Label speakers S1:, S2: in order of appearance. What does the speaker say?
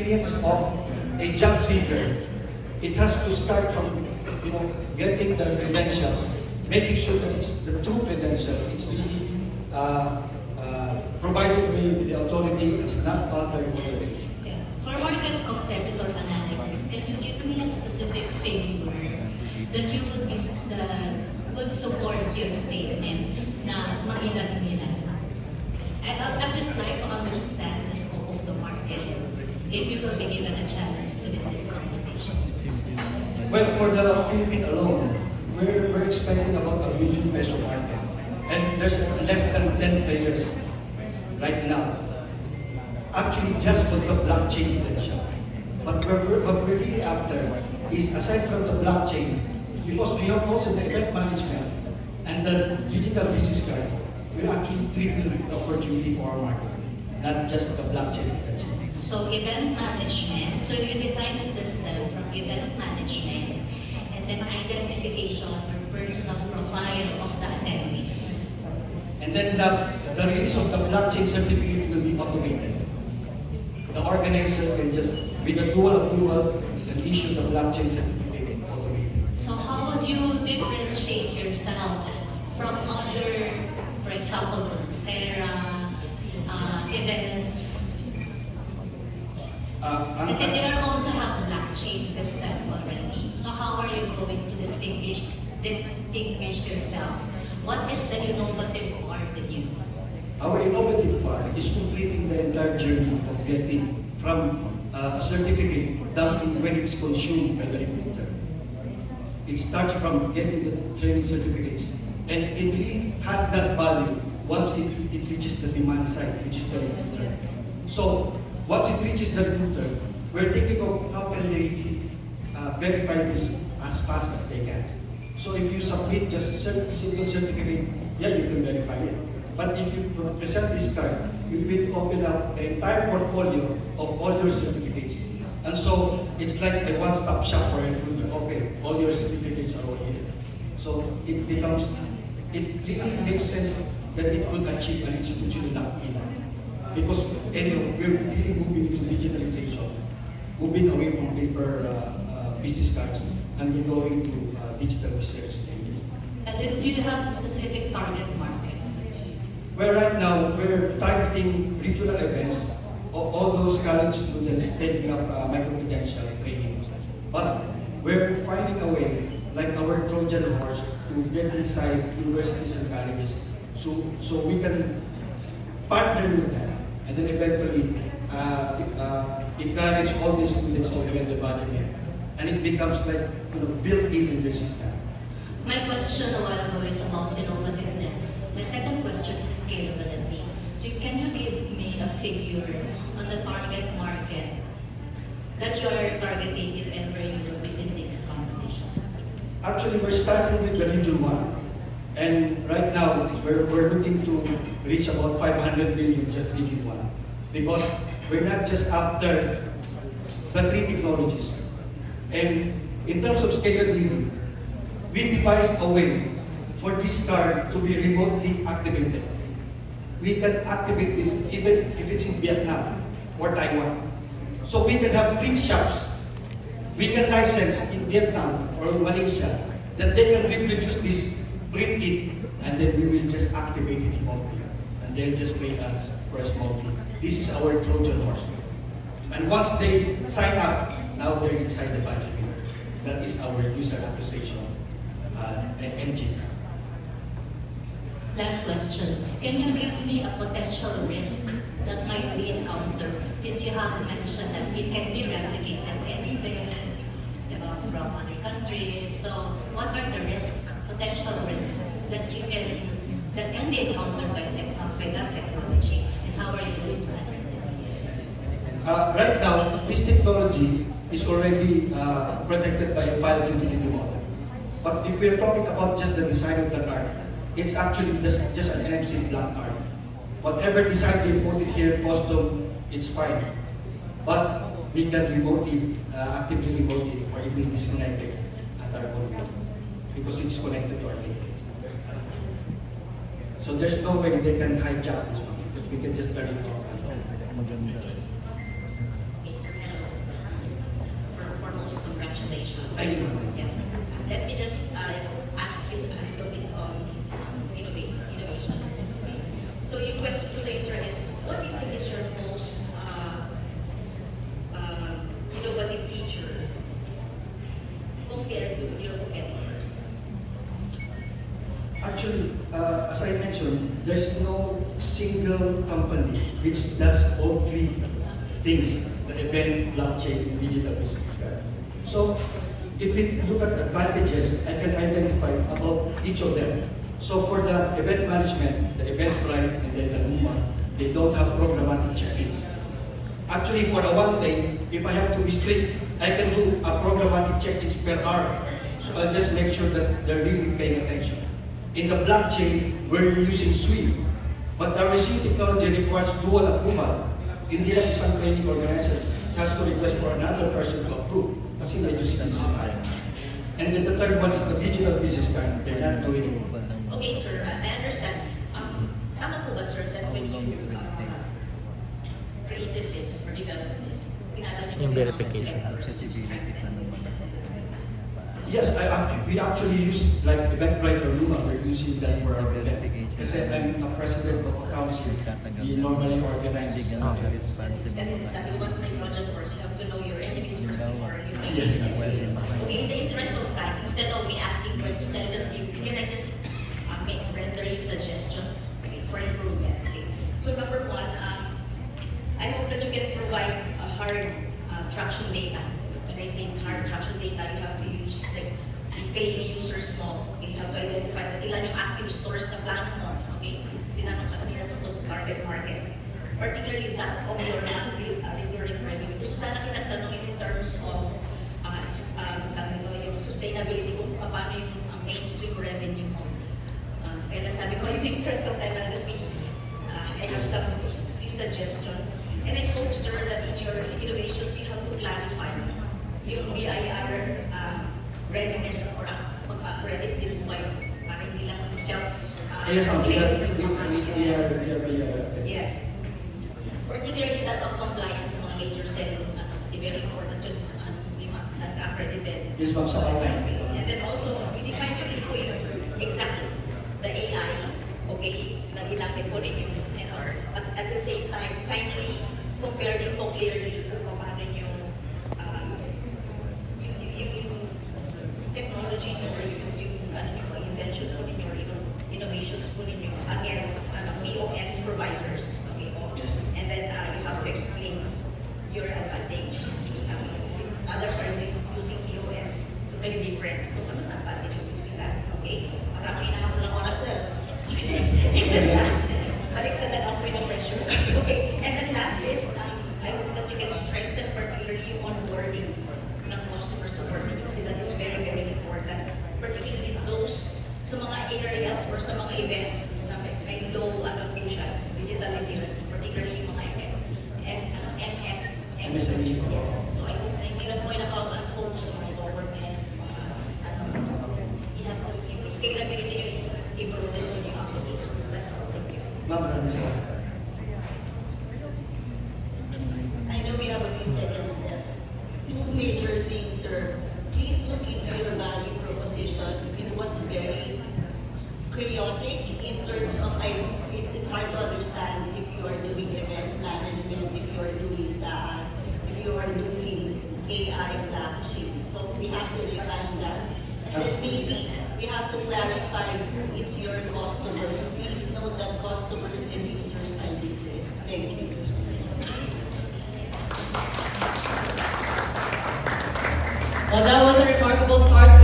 S1: experience of a job seeker, it has to start from getting the credentials, making sure that it's the true credential. It's really provided by the authority. It's not altered by the authority.
S2: Yeah. For market competitor analysis, can you give me a specific figure that you would support your statement na mailan-ilan? I'd just like to understand the scope of the market if you will be given a chance to win this competition.
S1: Well, for the Philippines alone, we're expecting about ₱1 billion market. And there's less than 10 players right now. Actually, just for the blockchain credential. But what we're really after is, aside from the blockchain, because we have also the event management and the digital business card, we're actually triple the opportunity for our market, not just the blockchain credential.
S2: So event management, so you design the system from event management and then identification or personal profile of the attendees.
S1: And then the release of the blockchain certificate will be automated. The organizer can just, with a dual approval, can issue the blockchain certificate automated.
S2: So how would you differentiate yourself from other, for example, Coursera, events? Kasi they are also have blockchain system already. So how are you going to distinguish yourself? What is the innovative part in you?
S1: Our innovative part is completing the entire journey of getting from a certificate down to when it's consumed by the recruiter. It starts from getting the training certificates, and it really has that value once it reaches the demand side, which is the recruiter. So once it reaches the recruiter, we're thinking of how can they verify this as fast as they can. So if you submit just a single certificate, yeah, you can verify it. But if you present this card, you will open up the entire portfolio of all your certificates. And so it's like a one-stop shop for a recruiter. Okay, all your certificates are all here. So it really makes sense that it will achieve an institutional lock-in. Because anyway, we're really moving into digitalization, moving away from paper business cards, and we're going to digital research.
S2: And then do you have specific target market?
S1: Well, right now, we're targeting regional events of all those college students taking up micro-credential training. But we're finding a way, like our Trojan horse, to get inside universities and colleges so we can partner with them and then eventually encourage all these students to get the budget. And it becomes like built-in in the system.
S2: My question a while ago is about innovativeness. My second question is scalability. Can you give me a figure on the target market that you are targeting if ever you will within this competition?
S1: Actually, we're starting with the Region 1. And right now, we're looking to reach about 500 billion just Region 1. Because we're not just after the three technologies. And in terms of scalability, we devised a way for this card to be remotely activated. We can activate this even if it's in Vietnam or Taiwan. So we can have print shops. We can license in Vietnam or Malaysia that they can reproduce this, print it, and then we will just activate it remotely. And they'll just pay us for a small fee. This is our Trojan horse. And once they sign up, now they're inside the budget. That is our user acquisition engine.
S2: Last question. Can you give me a potential risk that might be encountered since you have mentioned that it can be replicated anywhere from other countries? So what are the potential risks that can be encountered by that technology, and how are you going to address it?
S1: Right now, this technology is already protected by a file utility model. But if we're talking about just the design of the card, it's actually just an NFC blank card. Whatever design they put it here, custom, it's fine. But we can remote it, actively remote it, or even disconnect it at our own time, because it's connected to our database. So there's no way they can hijack this one, because we can just turn it off.
S2: applications.
S1: I know.
S2: Yes. Let me just ask you a little bit on innovation. So your question to the user is, what do you think is your most innovative feature compared to your competitors?
S1: Actually, as I mentioned, there's no single company which does all three things: the event, blockchain, and digital business card. So, if we look at advantages, I can identify about each of them. So, for the event management, the Eventbrite and then the Luma, they don't have programmatic check-ins. Actually, for the one day, if I have to restrict, I can do a programmatic check-ins per hour. So I'll just make sure that they're really paying attention. In the blockchain, we're using SWIFT, but the receipt technology requires dual approval. Hindi lang isang training organizer has to request for another person to approve kasi may using this. And then the third one is the digital business card. They're not doing it.
S2: Okay, sir, I understand. Tama po ba, sir, that when you created this or developed this, pinala niyo
S3: Yung verification.
S1: Yes, we actually use like Eventbrite or Luma. We're using that for our event. Kasi I'm a president of a council. We normally organize.
S2: Sabi one thing, Roger, first, you have to know your enemies first before you.
S1: Yes.
S2: Okay, in the interest of time, instead of me asking questions, can I just render you suggestions, okay, for improvement? Okay. So number one, I hope that you can provide a hard traction data. When I say hard traction data, you have to use like the paying users mo. Okay, you have to identify that ilan yung active stores na plano mo. Okay, tinanong ka nila tungkol sa target markets. Particularly that of your non-billed recurring revenue. So sana kita tanongin in terms of yung sustainability kung paano yung mainstream revenue mo. Kaya sabi ko, yung interest of time na just I have some few suggestions. And I hope, sir, that in your innovations, you have to clarify yung BIR readiness or ready din mo kayo para hindi lang self
S1: Yes, we are.
S2: Yes. Particularly that of compliance sa mga major selling, very important yun, yung accredited.
S1: Yes, ma'am, sa online.
S2: And then also, i-define nyo rin po yung exactly the AI, okay, na ginamit po rin yung NR. At the same time, finally, compare din po clearly kung paano yung technology nyo or yung invention po ninyo or yung innovations po ninyo against POS providers. Okay, and then you have to explain your advantage. Others are using POS, so very different. So ano ang advantage of using that? Okay, marami na lang oras na. Okay, and then last, balik na ako with the pressure. Okay, and then last is, I hope that you can strengthen particularly yung onboarding ng customer support ninyo kasi that is very, very important. Particularly those sa mga areas or sa mga events na may low po siya, digital literacy, particularly yung mga MSME. So I hope na hindi lang po yung nakaka-focus sa mga government, mga yung scalability yung improve din po yung applications. That's all. Thank you.
S1: Ma'am, maraming salamat.
S4: I know we have a few seconds left. Two major things, sir. Please look into your value proposition. It was very chaotic in terms of, it's hard to understand if you are doing events management, if you are doing SaaS, if you are doing AI flagship. So we have to refine that. And then maybe we have to clarify who is your customers. Please note that customers and users are different. Thank you.
S5: Well, that was a remarkable start